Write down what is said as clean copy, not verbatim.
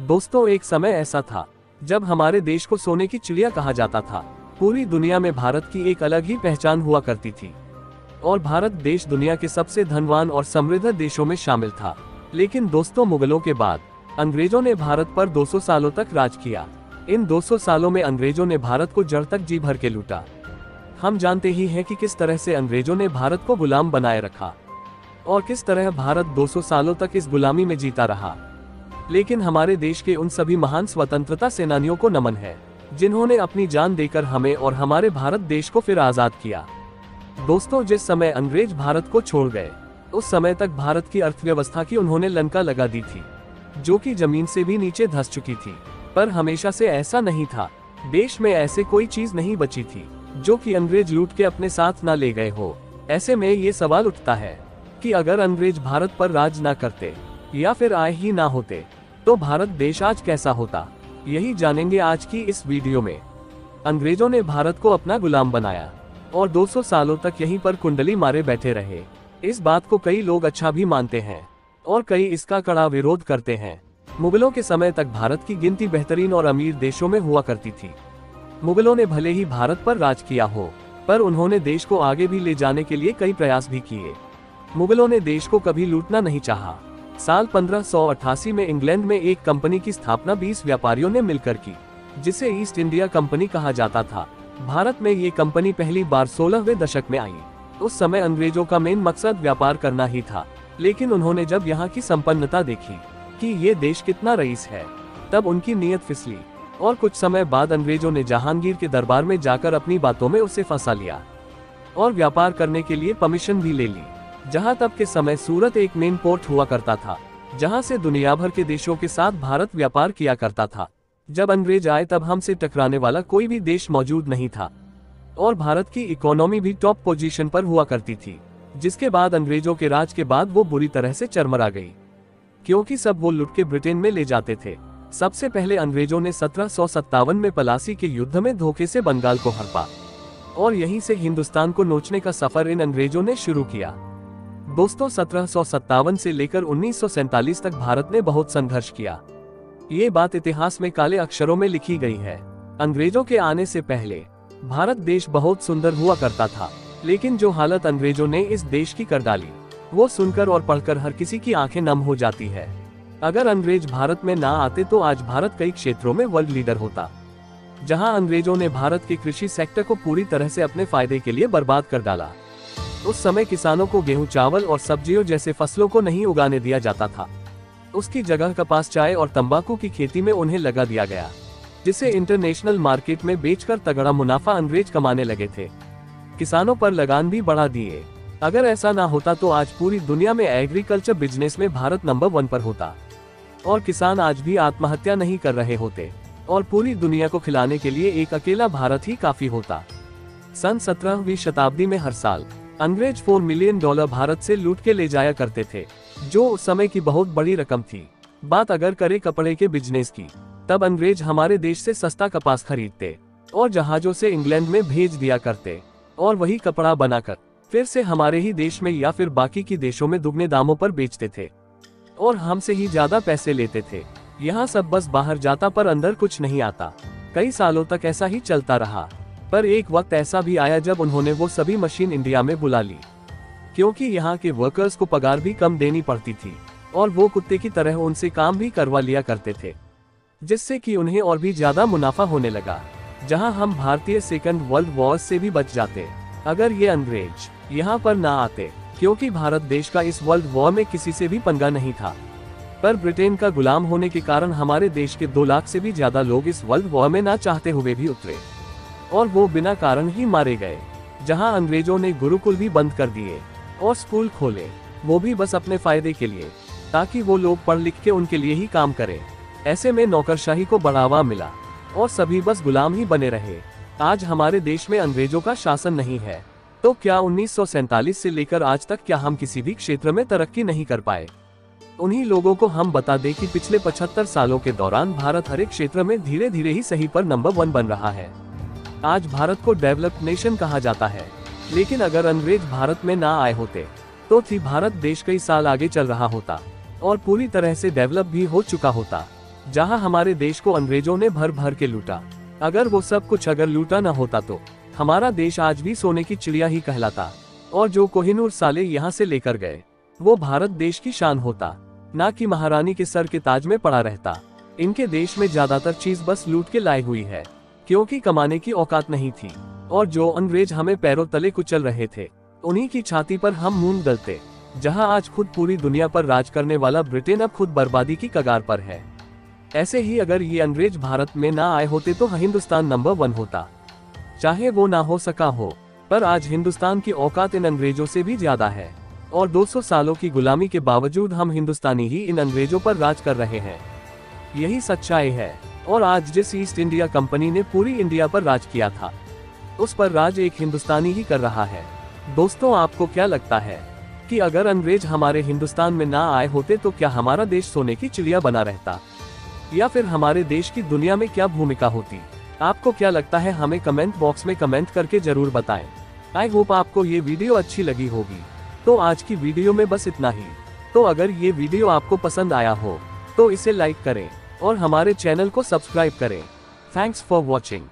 दोस्तों, एक समय ऐसा था जब हमारे देश को सोने की चिड़िया कहा जाता था। पूरी दुनिया में भारत की एक अलग ही पहचान हुआ करती थी और भारत देश दुनिया के सबसे धनवान और समृद्ध देशों में शामिल था। लेकिन दोस्तों, मुगलों के बाद अंग्रेजों ने भारत पर 200 सालों तक राज किया। इन 200 सालों में अंग्रेजों ने भारत को जड़ तक जी भर के लूटा। हम जानते ही हैं कि किस तरह से अंग्रेजों ने भारत को गुलाम बनाए रखा और किस तरह भारत 200 सालों तक इस गुलामी में जीता रहा। लेकिन हमारे देश के उन सभी महान स्वतंत्रता सेनानियों को नमन है जिन्होंने अपनी जान देकर हमें और हमारे भारत देश को फिर आजाद किया। दोस्तों, जिस समय अंग्रेज भारत को छोड़ गए उस समय तक भारत की अर्थव्यवस्था की उन्होंने लंका लगा दी थी, जो कि जमीन से भी नीचे धंस चुकी थी। पर हमेशा से ऐसा नहीं था। देश में ऐसे कोई चीज नहीं बची थी जो कि अंग्रेज लूट के अपने साथ ना ले गए हो। ऐसे में ये सवाल उठता है कि अगर अंग्रेज भारत पर राज ना करते या फिर आए ही ना होते तो भारत देश आज कैसा होता। यही जानेंगे आज की इस वीडियो में। अंग्रेजों ने भारत को अपना गुलाम बनाया और 200 सालों तक यहीं पर कुंडली मारे बैठे रहे। इस बात को कई लोग अच्छा भी मानते हैं और कई इसका कड़ा विरोध करते हैं। मुगलों के समय तक भारत की गिनती बेहतरीन और अमीर देशों में हुआ करती थी। मुगलों ने भले ही भारत पर राज किया हो, पर उन्होंने देश को आगे भी ले जाने के लिए कई प्रयास भी किए। मुगलों ने देश को कभी लूटना नहीं चाहा। साल 1588 में इंग्लैंड में एक कंपनी की स्थापना 20 व्यापारियों ने मिलकर की, जिसे ईस्ट इंडिया कंपनी कहा जाता था। भारत में ये कंपनी पहली बार 16वें दशक में आई। उस समय अंग्रेजों का मेन मकसद व्यापार करना ही था, लेकिन उन्होंने जब यहाँ की संपन्नता देखी कि ये देश कितना रईस है, तब उनकी नीयत फिसली और कुछ समय बाद अंग्रेजों ने जहांगीर के दरबार में जाकर अपनी बातों में उसे फंसा लिया और व्यापार करने के लिए परमिशन भी ले ली। जहां तब के समय सूरत एक मेन पोर्ट हुआ करता था, जहां से दुनिया भर के देशों के साथ भारत व्यापार किया करता था। जब अंग्रेज आए तब हमसे टकराने वाला कोई भी देश मौजूद नहीं था और भारत की इकोनॉमी भी टॉप पोजीशन पर हुआ करती थी। जिसके बाद अंग्रेजों के राज के बाद वो बुरी तरह से चरमरा गई, क्योंकि सब वो लुट के ब्रिटेन में ले जाते थे। सबसे पहले अंग्रेजों ने 1757 में पलासी के युद्ध में धोखे से बंगाल को हड़पा और यहीं से हिंदुस्तान को नोचने का सफर इन अंग्रेजों ने शुरू किया। दोस्तों, 1757 से लेकर 1947 तक भारत ने बहुत संघर्ष किया। ये बात इतिहास में काले अक्षरों में लिखी गई है। अंग्रेजों के आने से पहले भारत देश बहुत सुंदर हुआ करता था, लेकिन जो हालत अंग्रेजों ने इस देश की कर डाली, वो सुनकर और पढ़कर हर किसी की आंखें नम हो जाती है। अगर अंग्रेज भारत में ना आते तो आज भारत कई क्षेत्रों में वर्ल्ड लीडर होता। जहां अंग्रेजों ने भारत के कृषि सेक्टर को पूरी तरह से अपने फायदे के लिए बर्बाद कर डाला। उस समय किसानों को गेहूं, चावल और सब्जियों जैसे फसलों को नहीं उगाने दिया जाता था। उसकी जगह कपास, चाय और तंबाकू की खेती में उन्हें लगा दिया गया, जिसे इंटरनेशनल मार्केट में बेचकर तगड़ा मुनाफा अंग्रेज कमाने लगे थे। किसानों पर लगान भी बढ़ा दिए। अगर ऐसा ना होता तो आज पूरी दुनिया में एग्रीकल्चर बिजनेस में भारत नंबर 1 पर होता और किसान आज भी आत्महत्या नहीं कर रहे होते और पूरी दुनिया को खिलाने के लिए एक अकेला भारत ही काफी होता। सन 17वीं शताब्दी में हर साल अंग्रेज $4 मिलियन भारत से लूट के ले जाया करते थे, जो उस समय की बहुत बड़ी रकम थी। बात अगर करें कपड़े के बिजनेस की, तब अंग्रेज हमारे देश से सस्ता कपास खरीदते और जहाजों से इंग्लैंड में भेज दिया करते और वही कपड़ा बनाकर फिर से हमारे ही देश में या फिर बाकी की देशों में दुगने दामों पर बेचते थे और हमसे ही ज्यादा पैसे लेते थे। यहाँ सब बस बाहर जाता पर अंदर कुछ नहीं आता। कई सालों तक ऐसा ही चलता रहा, पर एक वक्त ऐसा भी आया जब उन्होंने वो सभी मशीन इंडिया में बुला ली, क्योंकि यहाँ के वर्कर्स को पगार भी कम देनी पड़ती थी और वो कुत्ते की तरह उनसे काम भी करवा लिया करते थे, जिससे कि उन्हें और भी ज्यादा मुनाफा होने लगा। जहाँ हम भारतीय सेकंड वर्ल्ड वॉर से भी बच जाते अगर ये अंग्रेज यहाँ पर ना आते, क्योंकि भारत देश का इस वर्ल्ड वॉर में किसी से भी पंगा नहीं था। पर ब्रिटेन का गुलाम होने के कारण हमारे देश के 2 लाख से भी ज्यादा लोग इस वर्ल्ड वॉर में ना चाहते हुए भी उतरे और वो बिना कारण ही मारे गए। जहां अंग्रेजों ने गुरुकुल भी बंद कर दिए और स्कूल खोले, वो भी बस अपने फायदे के लिए, ताकि वो लोग पढ़ लिख के उनके लिए ही काम करें। ऐसे में नौकरशाही को बढ़ावा मिला और सभी बस गुलाम ही बने रहे। आज हमारे देश में अंग्रेजों का शासन नहीं है, तो क्या 1947 से लेकर आज तक क्या हम किसी भी क्षेत्र में तरक्की नहीं कर पाए? उन्हीं लोगों को हम बता दें कि पिछले 75 सालों के दौरान भारत हर एक क्षेत्र में धीरे धीरे ही सही पर नंबर 1 बन रहा है। आज भारत को डेवलप्ड नेशन कहा जाता है, लेकिन अगर अंग्रेज भारत में ना आए होते तो भारत देश कई साल आगे चल रहा होता और पूरी तरह से डेवलप भी हो चुका होता। जहां हमारे देश को अंग्रेजों ने भर भर के लूटा। अगर वो सब कुछ अगर लूटा न होता तो हमारा देश आज भी सोने की चिड़िया ही कहलाता, और जो कोहिनूर साले यहाँ से लेकर गए वो भारत देश की शान होता, ना कि महारानी के सर के ताज में पड़ा रहता। इनके देश में ज्यादातर चीज बस लूट के लाई हुई है, क्योंकि कमाने की औकात नहीं थी। और जो अंग्रेज हमें पैरों तले कुचल रहे थे, उन्हीं की छाती पर हम मूंग दलते। जहां आज खुद पूरी दुनिया पर राज करने वाला ब्रिटेन अब खुद बर्बादी की कगार पर है। ऐसे ही अगर ये अंग्रेज भारत में ना आए होते तो हिंदुस्तान नंबर 1 होता। चाहे वो ना हो सका हो, पर आज हिंदुस्तान की औकात इन अंग्रेजों से भी ज्यादा है, और 200 सालों की गुलामी के बावजूद हम हिंदुस्तानी ही इन अंग्रेजों पर राज कर रहे हैं। यही सच्चाई है। और आज जिस ईस्ट इंडिया कंपनी ने पूरी इंडिया पर राज किया था, उस पर राज एक हिंदुस्तानी ही कर रहा है। दोस्तों, आपको क्या लगता है कि अगर अंग्रेज हमारे हिंदुस्तान में ना आए होते तो क्या हमारा देश सोने की चिड़िया बना रहता, या फिर हमारे देश की दुनिया में क्या भूमिका होती? आपको क्या लगता है, हमें कमेंट बॉक्स में कमेंट करके जरूर बताएं। आई होप आपको ये वीडियो अच्छी लगी होगी। तो आज की वीडियो में बस इतना ही। तो अगर ये वीडियो आपको पसंद आया हो तो इसे लाइक करें और हमारे चैनल को सब्सक्राइब करें। Thanks for watching.